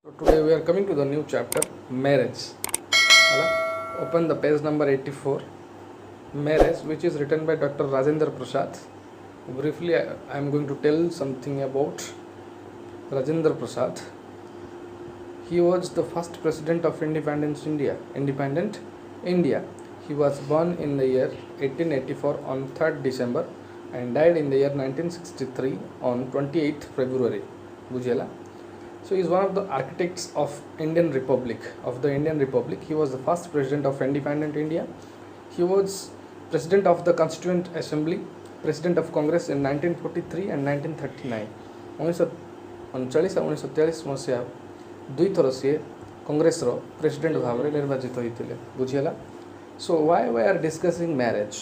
So today we are coming to the new chapter, marriage. Open the page number 84, marriage, which is written by Dr. Rajendra Prasad. Briefly, I am going to tell something about Rajendra Prasad. He was the first president of independent India. He was born in the year 1884 on 3rd December and died in the year 1963 on 28th February. Bujhela. So he is one of the architects of Indian Republic. He was the first president of independent India. He was president of the Constituent Assembly, president of Congress in 1943 and 1939. 1939 और 1943 मसीहा दुई थर सी कांग्रेस रो president भाव में निर्वाचित होते बुझेगा. So why we are discussing marriage,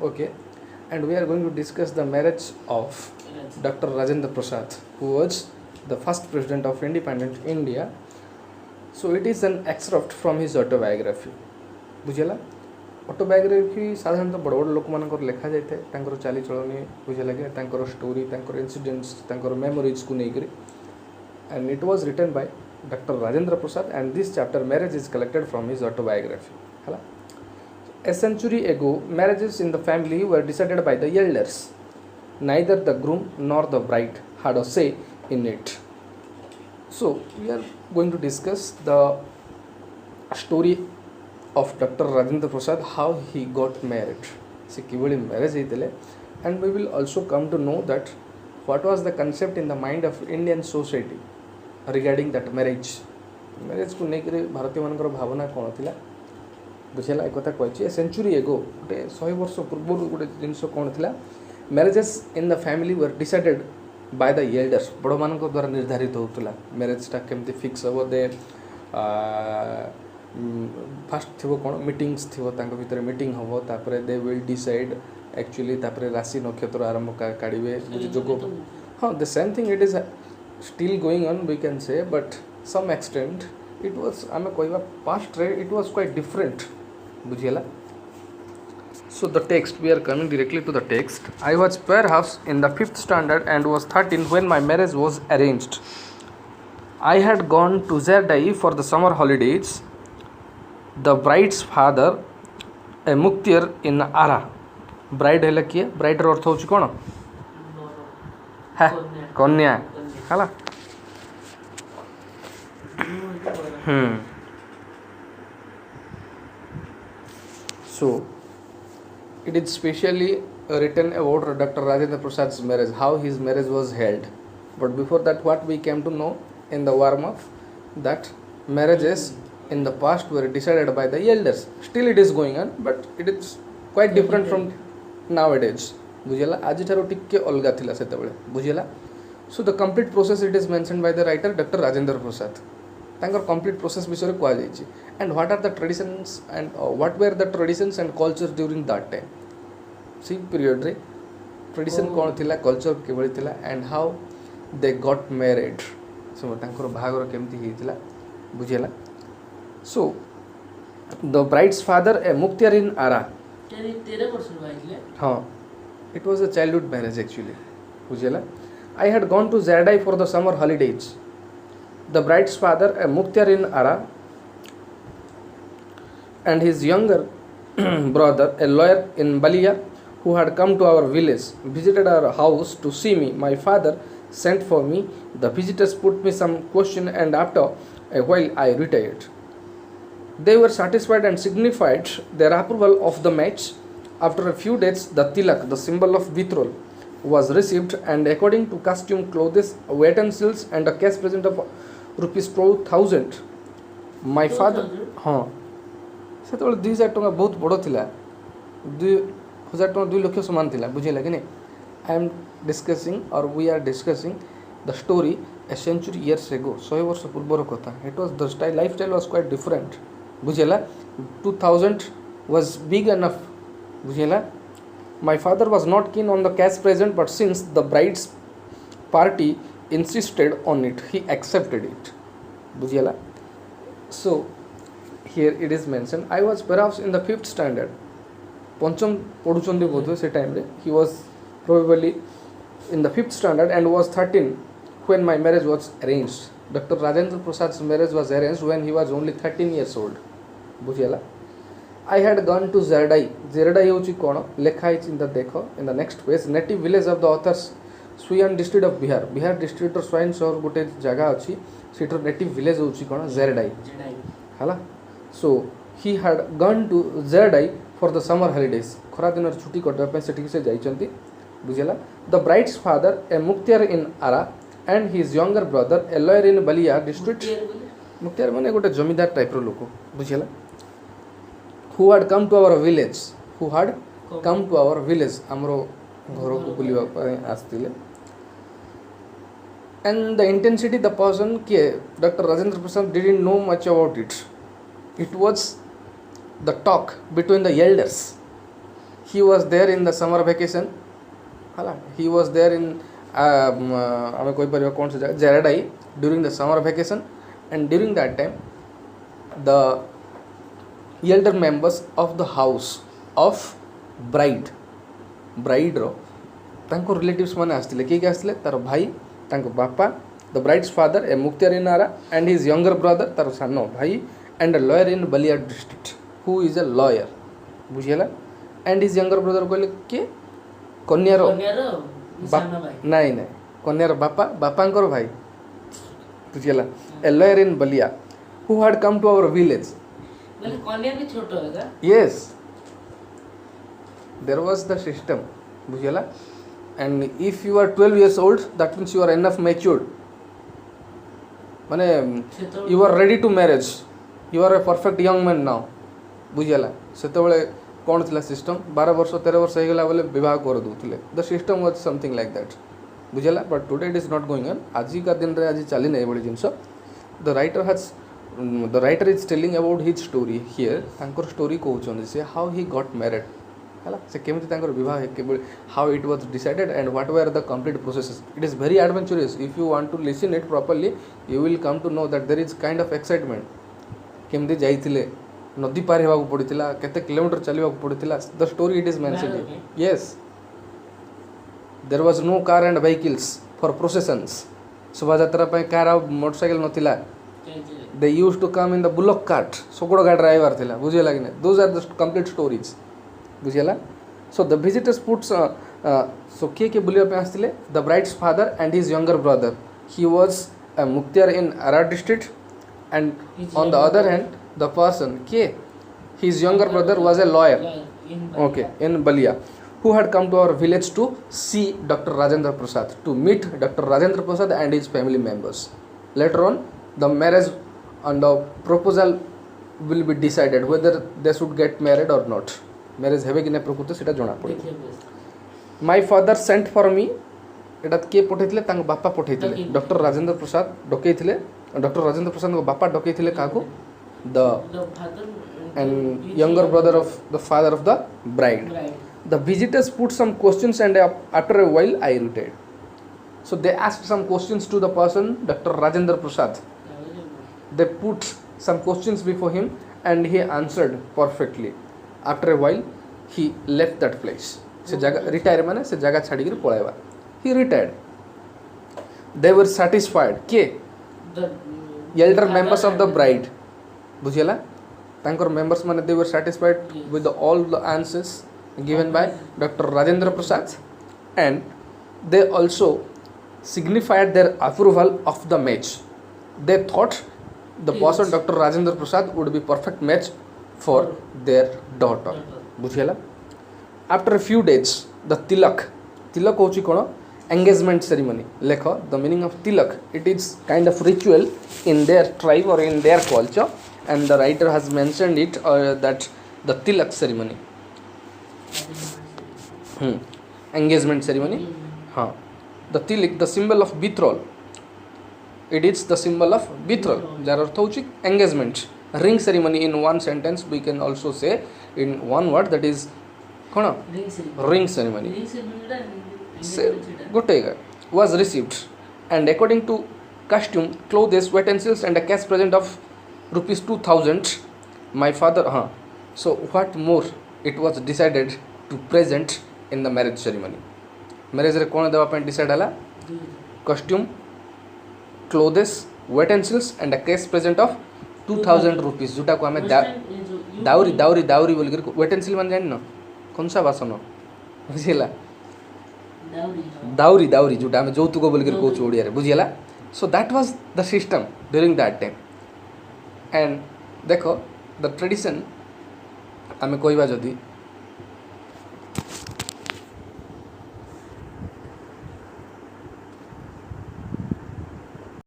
okay, and we are going to discuss the marriage of doctor Rajendra Prasad who was the first president of independent India. So it is an excerpt from his autobiography. बुझेला. Autobiography साधारणतः बड़ बड़ लोक मानकर लिखा जाए थे चाली चलनी बुझेला कि तांकर स्टोरी तांकर इंसिडेंट्स तांकर मेमोरीज को लेकर, and it was written by doctor Rajendra Prasad and this chapter marriage is collected from his autobiography. है A century ago, marriages in the family were decided by the elders. Neither the groom nor the bride had a say in it. So we are going to discuss the story of Dr. Rajendra Prasad, how he got married. See, kivali marriage ହେଇଥିଲେ, and we will also come to know that what was the concept in the mind of Indian society regarding that marriage. Marriage को लेकर भारतीय मानकर भावना कौन थिला बुझेला. एक कथा कहछि, सेंचुरी एगो गोटे 100 वर्ष पूर्व गोटे जिनस कौन थिला, marriages in the family were decided by the elders. बड़ मान द्वारा निर्धारित होता मैरेजटा केमती फिक्स हम दे फास्ट थी कौन मीटिंग्स थी भितर मीटिंग हम तापर दे विल डिसाइड एक्चुअली तापर राशि नक्षत्र आरंभ काढ़े जोग. हाँ, the same thing it is still going on we can say, but some extent it was आम कह पास्ट रे इट वाज क्वाइट डिफरेंट बुझेला. So the text, we are coming directly to the text. I was perhaps in the 5th standard and was 13 when my marriage was arranged. I had gone to Zerdai for the summer holidays. The bride's father, a muktir in Ara. Bride है किए? Bride रो अर्थ होची कौन? है कन्या, है So it is specially written about Dr. Rajendra Prasad's marriage, how his marriage was held. But before that, what we came to know in the warm-up, that marriages in the past were decided by the elders. Still it is going on, but it is quite different from nowadays. बुझेला. आज ठारो टिके अलगा थिला सेतेबेले बुझेला. So the complete process it is mentioned by the writer Dr. Rajendra Prasad. तांकर complete process विषय रे कहा जायछि. And what are the traditions and what were the traditions and cultures during that time? See period रे tradition कौन थिला, culture केवल थिला, and how they got married. So तांकर भागर केमती हिथिला बुझेला. So the bride's father a muktiar in Ara. 13 वर्ष भाईले. हाँ, it was a childhood marriage actually बुझेला. I had gone to Zerdai for the summer holidays. The bride's father a muktiar in Ara and his younger brother, a lawyer in Balia, who had come to our village, visited our house to see me. My father sent for me. The visitors put me some question, and after a while I retired. They were satisfied and signified their approval of the match. After a few days, the tilak, the symbol of betrothal, was received, and according to costume, clothes, utensils, and a cash present of rupees 12,000. My father, हाँ, ସେତେବେଳେ 2000 ଟଙ୍କା ବହୁତ ବଡ଼ ଥିଲା. 2000 ଟଙ୍କା 2 ଲକ୍ଷ ସମାନ ଥିଲା ବୁଝିଲା କି ନାହିଁ. I am discussing or we are discussing the story a century years ago. 100 ବର୍ଷ ପୂର୍ବର କଥା. It was the style, lifestyle was quite different ବୁଝିଲା. 2000 was big enough ବୁଝିଲା. My father was not keen on the cash present, but since the bride's party insisted on it, he accepted it बुझिला. So here it is mentioned, I was perhaps in the 5th standard. पंचम पढ़ुचंदी बोधे से time रे. He was probably in the 5th standard and was 13 when my marriage was arranged. Dr. Rajendra Prasad's marriage was arranged when he was only 13 years old. बुझिला. I had gone to Zerdai. Zerdai होची कोण लेखा है चिंता देखो in the next page native village of the author's Swayan district of Bihar. Bihar district of Swayan शहर गोटे जगह अच्छी सीटर native village होची कोण Zerdai. हला. So he had gone to Zerdai for the summer holidays. खरा दिन छुट्टी कटवा पे सेठी से जाइचंती. बुझिला. The bride's father a muktiar in Ara and his younger brother a lawyer in Balia district. मुक्तियार माने गोटे जमीदार टाइप रो लोक. बुझिला. Who had come to our village. Who had come to our village. हमरो घर को बुलिवा पे आस्तिले. And the intensity the person के Dr. Rajendra Prasad didn't know much about it. It was the talk between the elders. He was there in the summer vacation. हाला. He was there in हमें कोई परिवार कौन सी जगह Zerdai during the summer vacation, and during that time the elder members of the house of bride रो तांको relatives माने आस्तिले के आस्तिले तार भाई तांको बापा the bride's father a muktiar in Ara and his younger brother तार सानो भाई and a lawyer in Balia district who is a lawyer. बुझिला. and his younger brother कहले के कन्यारो नहीं नहीं कन्यार बापा बापांकर भाई. बुझिला. a lawyer in Balia who had come to our village. मतलब कन्या भी छोटा है क्या? Yes, there was the system. बुझिला. and if you are 12 years old that means you are enough matured. माने you are ready to marriage. You are a perfect young man now. बुझिला. सेतबेले कोन थिला system 12 वर्ष 13 वर्ष हे गेला बोले विवाह कर दोथिले. The system was something like that. बुझिला. but today it is not going on. आजि का दिन रे आजि चली नै बडी जिंस. the writer is telling about his story here. तांकर स्टोरी कहउछन से how he got married. हाला. से केमिति तांकर विवाह हे cable how it was decided and what were the complete processes. It is very adventurous. If you want to listen it properly you will come to know that there is kind of excitement. केमिति जाइथिले नदी पार हेबाक पड़िथिला केते kilometre चलिबाक पड़िथिला. the story it is mentioned. yes, there was no car and vehicles for processions. शोभा यात्रा पे car और motorcycle नथिला. they used to come in the bullock cart. सोकड़ो गाड़ी ड्राइवर थिला. बुझिला कि नै. those are the complete stories. बुझिला. so the visitors put so के बुलिया पे आस्तिले the bride's father and his younger brother. he was a muktiar in Ara district and on the other hand the person के his younger brother was a lawyer. okay, in Balia who had come to our village to see Dr. Rajendra Prasad, to meet Dr. Rajendra Prasad and his family members. Later on the marriage and the proposal will be decided whether they should get married or not. marriage हेबे कि नै प्रकृति सेटा जणा पड़े. my father sent for me. एटा के पठैथिले तांग बापा पठैथिले. Doctor Rajendra प्रसाद डकैथिले. Doctor Rajendra प्रसाद को बापा डकैथिले काको the and younger brother of the father of the bride. The visitors put some questions and after a while I retired. So they asked some questions to the person Dr. Rajendra Prasad. They put some questions before him and he answered perfectly. After a while he left that place. Se jaga retire mane se jaga chhadi kir polaiba. He retired. They were satisfied ke the elder members of the bride. बुझिला. तांकर members माने they were satisfied with all the answers given by Dr. Rajendra Prasad and they also signified their approval of the match. They thought the person Dr. Rajendra Prasad would be perfect match for their daughter. बुझिला. After a few days the tilak होची कोन engagement ceremony. लेखो the meaning of tilak. It is kind of ritual in their tribe or in their culture. And the writer has mentioned it that the tilak ceremony. Engagement ceremony. The tilak, the symbol of betrothal. It is the symbol of betrothal. jar arth hochi engagement. Ring ceremony in one sentence we can also say in one word, that is kona ring ceremony. Was received and according to costume, clothes, utensils and a cash present of rupees 2000 my father. So what more, it was decided to present in the marriage ceremony. marriage re kona deba pai decide hala costume, clothes utensils and a cash present of 2000 rupees जोटा को आम दाउरी दाउरी दाउरी बोल वेटेनसिल मान जान कौन सा बासन बुझीला दाउरी दाउरी जोटा आम যৌতুক बोल कौच ओडिया बुझीला so that was the system during that time and देख द ट्रेडिशन आम कहवा जदि